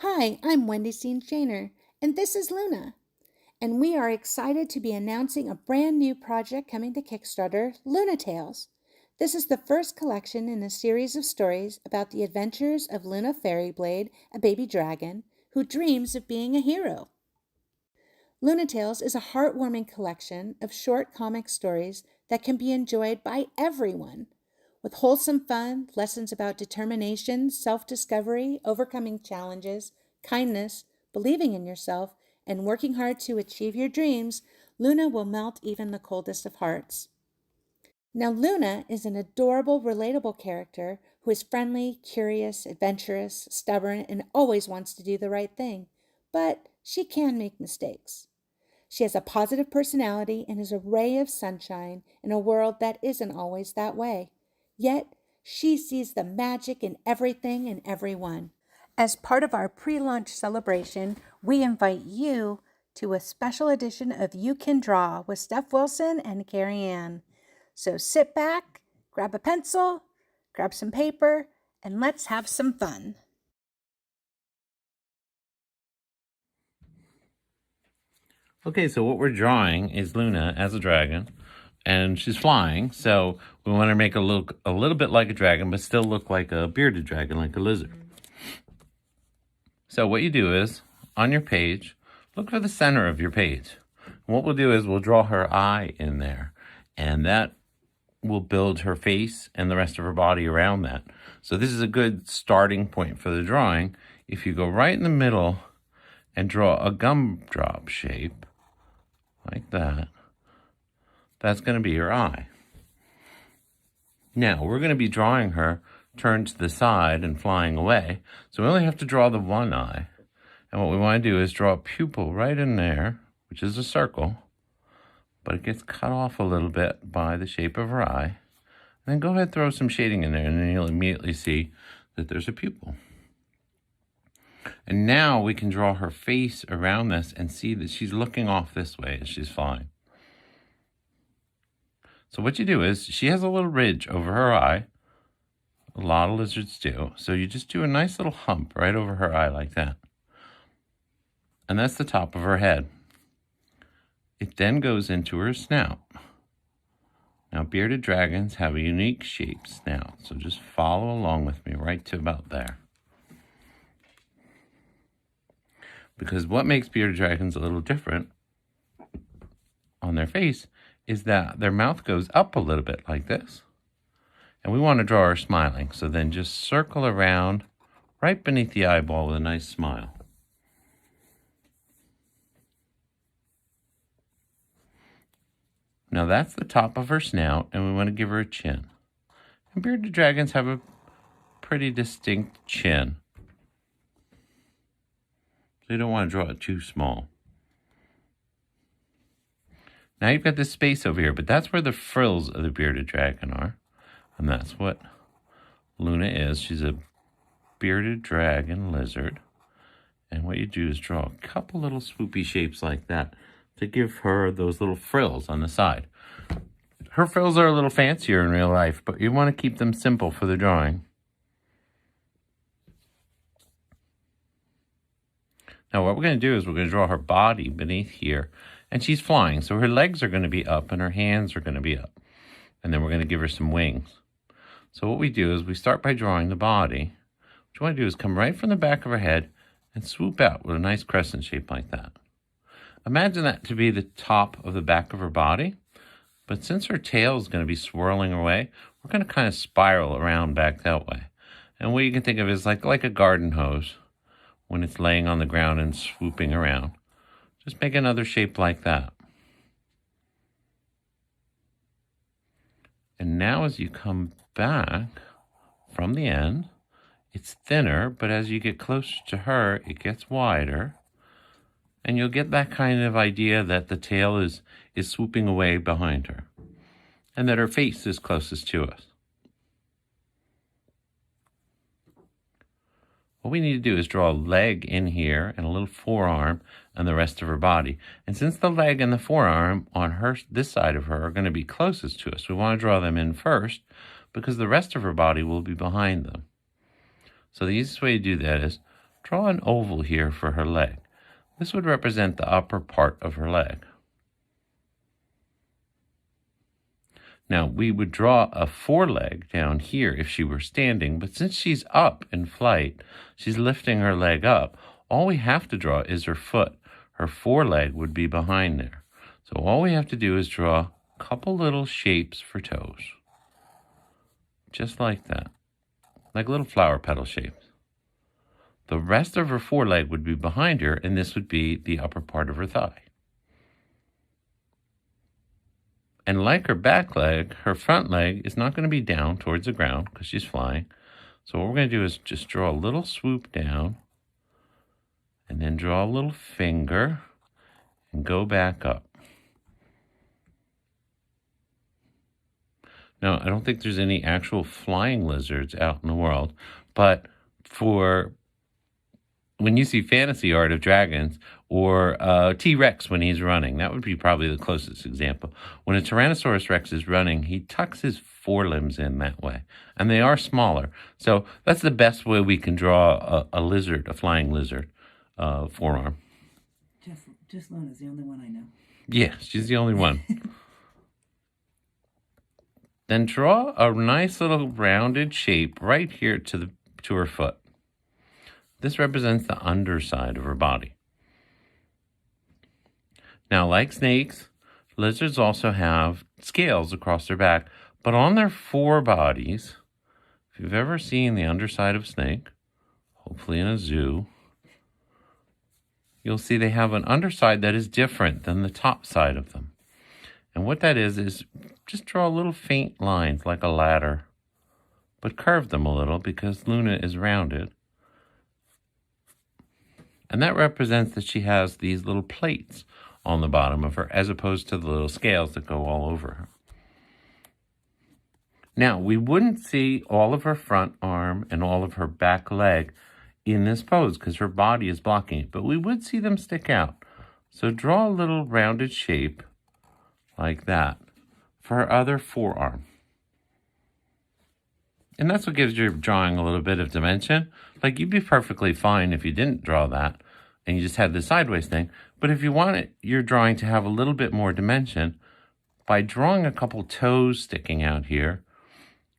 Hi, I'm Wendy Steen-Shaner, and this is Luna. And we are excited to be announcing a brand new project coming to Kickstarter, Luna Tales. This is the first collection in a series of stories about the adventures of Luna Fairyblade, a baby dragon, who dreams of being a hero. Luna Tales is a heartwarming collection of short comic stories that can be enjoyed by everyone. With wholesome fun, lessons about determination, self-discovery, overcoming challenges, kindness, believing in yourself, and working hard to achieve your dreams, Luna will melt even the coldest of hearts. Now, Luna is an adorable, relatable character who is friendly, curious, adventurous, stubborn, and always wants to do the right thing. But she can make mistakes. She has a positive personality and is a ray of sunshine in a world that isn't always that way. Yet, she sees the magic in everything and everyone. As part of our pre-launch celebration, we invite you to a special edition of You Can Draw with Stef Wilson and Kerry. So sit back, grab a pencil, grab some paper, and let's have some fun. Okay, so what we're drawing is Luna as a dragon, and she's flying, so we want to make her look a little bit like a dragon, but still look like a bearded dragon, like a lizard. So what you do is, on your page, look for the center of your page. And what we'll do is we'll draw her eye in there, and that will build her face and the rest of her body around that. So this is a good starting point for the drawing. If you go right in the middle and draw a gumdrop shape, like that, that's going to be her eye. Now, we're going to be drawing her turned to the side and flying away, so we only have to draw the one eye. And what we want to do is draw a pupil right in there, which is a circle, but it gets cut off a little bit by the shape of her eye. And then go ahead and throw some shading in there, and then you'll immediately see that there's a pupil. And now we can draw her face around this and see that she's looking off this way as she's flying. So what you do is, she has a little ridge over her eye. A lot of lizards do. So you just do a nice little hump right over her eye like that. And that's the top of her head. It then goes into her snout. Now, bearded dragons have a unique shape snout, so just follow along with me right to about there. Because what makes bearded dragons a little different on their face is that their mouth goes up a little bit like this. And we want to draw her smiling, so then just circle around right beneath the eyeball with a nice smile. Now that's the top of her snout, and we want to give her a chin. And bearded dragons have a pretty distinct chin. So you don't want to draw it too small. Now you've got this space over here, but that's where the frills of the bearded dragon are. And that's what Luna is. She's a bearded dragon lizard. And what you do is draw a couple little swoopy shapes like that to give her those little frills on the side. Her frills are a little fancier in real life, but you want to keep them simple for the drawing. Now what we're going to do is we're going to draw her body beneath here. And she's flying, so her legs are going to be up and her hands are going to be up. And then we're going to give her some wings. So what we do is we start by drawing the body. What you want to do is come right from the back of her head and swoop out with a nice crescent shape like that. Imagine that to be the top of the back of her body. But since her tail is going to be swirling away, we're going to kind of spiral around back that way. And what you can think of is like a garden hose when it's laying on the ground and swooping around. Just make another shape like that. And now as you come back from the end, it's thinner, but as you get closer to her, it gets wider. And you'll get that kind of idea that the tail is swooping away behind her. And that her face is closest to us. What we need to do is draw a leg in here and a little forearm and the rest of her body. And since the leg and the forearm on this side of her are going to be closest to us, we want to draw them in first because the rest of her body will be behind them. So the easiest way to do that is draw an oval here for her leg. This would represent the upper part of her leg. Now, we would draw a foreleg down here if she were standing, but since she's up in flight, she's lifting her leg up. All we have to draw is her foot. Her foreleg would be behind there. So all we have to do is draw a couple little shapes for toes. Just like that. Like little flower petal shapes. The rest of her foreleg would be behind her, and this would be the upper part of her thigh. And like her back leg, her front leg is not going to be down towards the ground because she's flying. So what we're going to do is just draw a little swoop down and then draw a little finger and go back up. Now, I don't think there's any actual flying lizards out in the world, but for when you see fantasy art of dragons or T-Rex when he's running, that would be probably the closest example. When a Tyrannosaurus Rex is running, he tucks his forelimbs in that way, and they are smaller. So that's the best way we can draw a lizard, a flying lizard forearm. Just Luna's the only one I know. Yeah, she's the only one. Then draw a nice little rounded shape right here to her foot. This represents the underside of her body. Now, like snakes, lizards also have scales across their back, but on their forebodies, if you've ever seen the underside of a snake, hopefully in a zoo, you'll see they have an underside that is different than the top side of them. And what that is just draw little faint lines like a ladder, but curve them a little because Luna is rounded. And that represents that she has these little plates on the bottom of her as opposed to the little scales that go all over her. Now, we wouldn't see all of her front arm and all of her back leg in this pose because her body is blocking it, but we would see them stick out. So draw a little rounded shape like that for her other forearm. And that's what gives your drawing a little bit of dimension. Like, you'd be perfectly fine if you didn't draw that and you just had the sideways thing. But if you want your drawing to have a little bit more dimension, by drawing a couple toes sticking out here,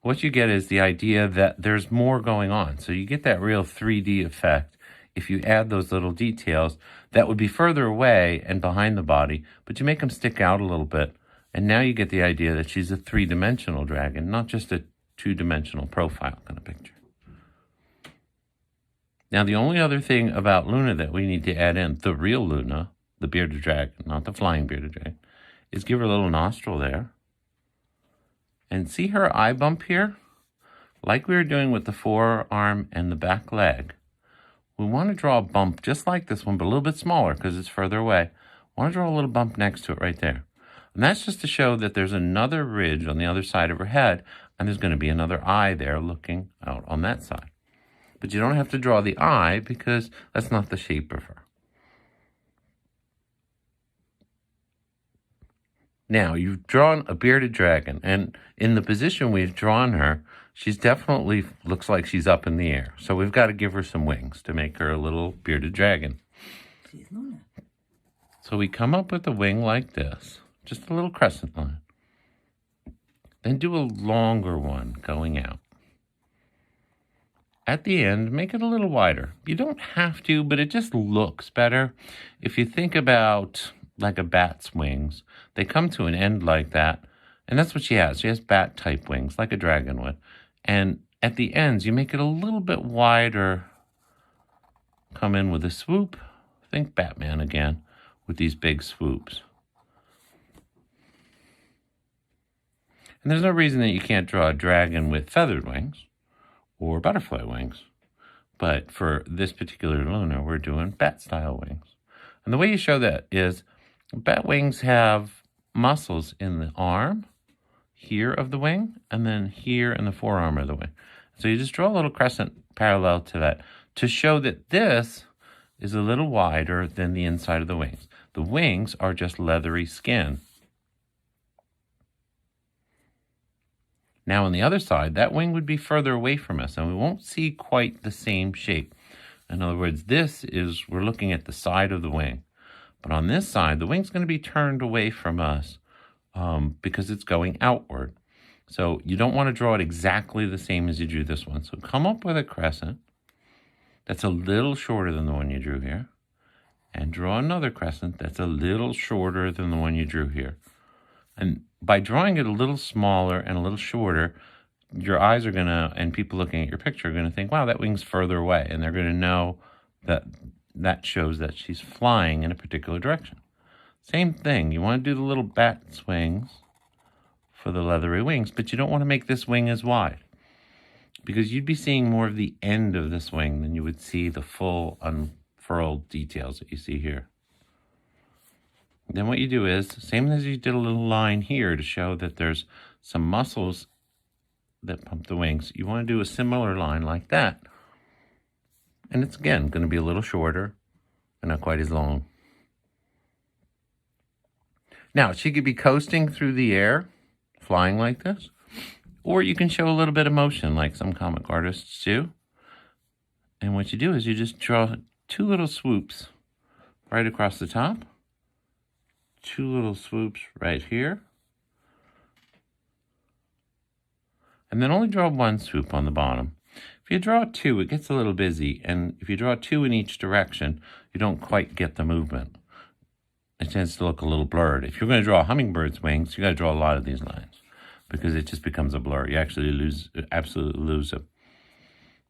what you get is the idea that there's more going on. So you get that real 3D effect if you add those little details that would be further away and behind the body, but you make them stick out a little bit. And now you get the idea that she's a three-dimensional dragon, not just a two-dimensional profile kind of picture. Now, the only other thing about Luna that we need to add in, the real Luna, the bearded dragon, not the flying bearded dragon, is give her a little nostril there. And see her eye bump here? Like we were doing with the forearm and the back leg. We want to draw a bump just like this one, but a little bit smaller because it's further away. I want to draw a little bump next to it right there. And that's just to show that there's another ridge on the other side of her head, and there's going to be another eye there looking out on that side. But you don't have to draw the eye because that's not the shape of her. Now, you've drawn a bearded dragon, and in the position we've drawn her, she's definitely looks like she's up in the air. So we've got to give her some wings to make her a little bearded dragon. She's Luna. So we come up with a wing like this, just a little crescent line. Then do a longer one going out. At the end, make it a little wider. You don't have to, but it just looks better. If you think about like a bat's wings, they come to an end like that, and that's what she has. She has bat-type wings, like a dragon would. And at the ends, you make it a little bit wider. Come in with a swoop. Think Batman again with these big swoops. And there's no reason that you can't draw a dragon with feathered wings or butterfly wings. But for this particular Luna, we're doing bat-style wings. And the way you show that is bat wings have muscles in the arm, here of the wing, and then here in the forearm of the wing. So you just draw a little crescent parallel to that to show that this is a little wider than the inside of the wings. The wings are just leathery skin. Now on the other side, that wing would be further away from us, and we won't see quite the same shape. In other words, we're looking at the side of the wing. But on this side, the wing's going to be turned away from us because it's going outward. So you don't want to draw it exactly the same as you drew this one. So come up with a crescent that's a little shorter than the one you drew here. And draw another crescent that's a little shorter than the one you drew here. And by drawing it a little smaller and a little shorter, your eyes are going to, and people looking at your picture are going to think, wow, that wing's further away. And they're going to know that shows that she's flying in a particular direction. Same thing. You want to do the little bat swings for the leathery wings, but you don't want to make this wing as wide because you'd be seeing more of the end of this wing than you would see the full unfurled details that you see here. Then what you do is, same as you did a little line here to show that there's some muscles that pump the wings, you want to do a similar line like that. And it's, again, going to be a little shorter and not quite as long. Now, she could be coasting through the air, flying like this, or you can show a little bit of motion like some comic artists do. And what you do is you just draw 2 little swoops right across the top, 2 little swoops right here, and then only draw 1 swoop on the bottom. If you draw 2, it gets a little busy, and if you draw 2 in each direction, you don't quite get the movement. It tends to look a little blurred. If you're going to draw a hummingbird's wings, you got to draw a lot of these lines because it just becomes a blur. You actually absolutely lose it.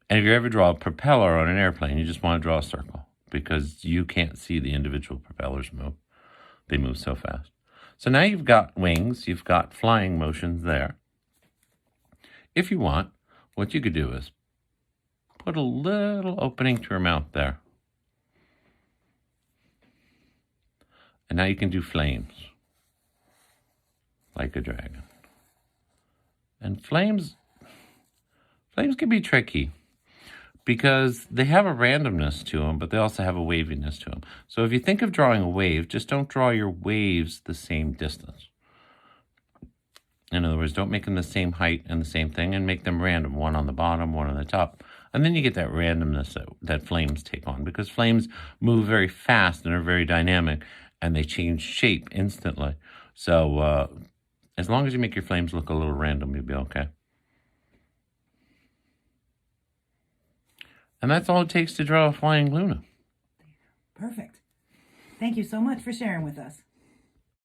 And if you ever draw a propeller on an airplane, you just want to draw a circle because you can't see the individual propellers move. They move so fast. So now you've got wings, you've got flying motions there. If you want, what you could do is put a little opening to her mouth there. And now you can do flames, like a dragon. And flames can be tricky because they have a randomness to them, but they also have a waviness to them. So if you think of drawing a wave, just don't draw your waves the same distance. In other words, don't make them the same height and the same thing, and make them random, one on the bottom, one on the top. And then you get that randomness that flames take on, because flames move very fast and are very dynamic, and they change shape instantly. So as long as you make your flames look a little random, you'll be okay. And that's all it takes to draw a flying Luna. Perfect. Thank you so much for sharing with us.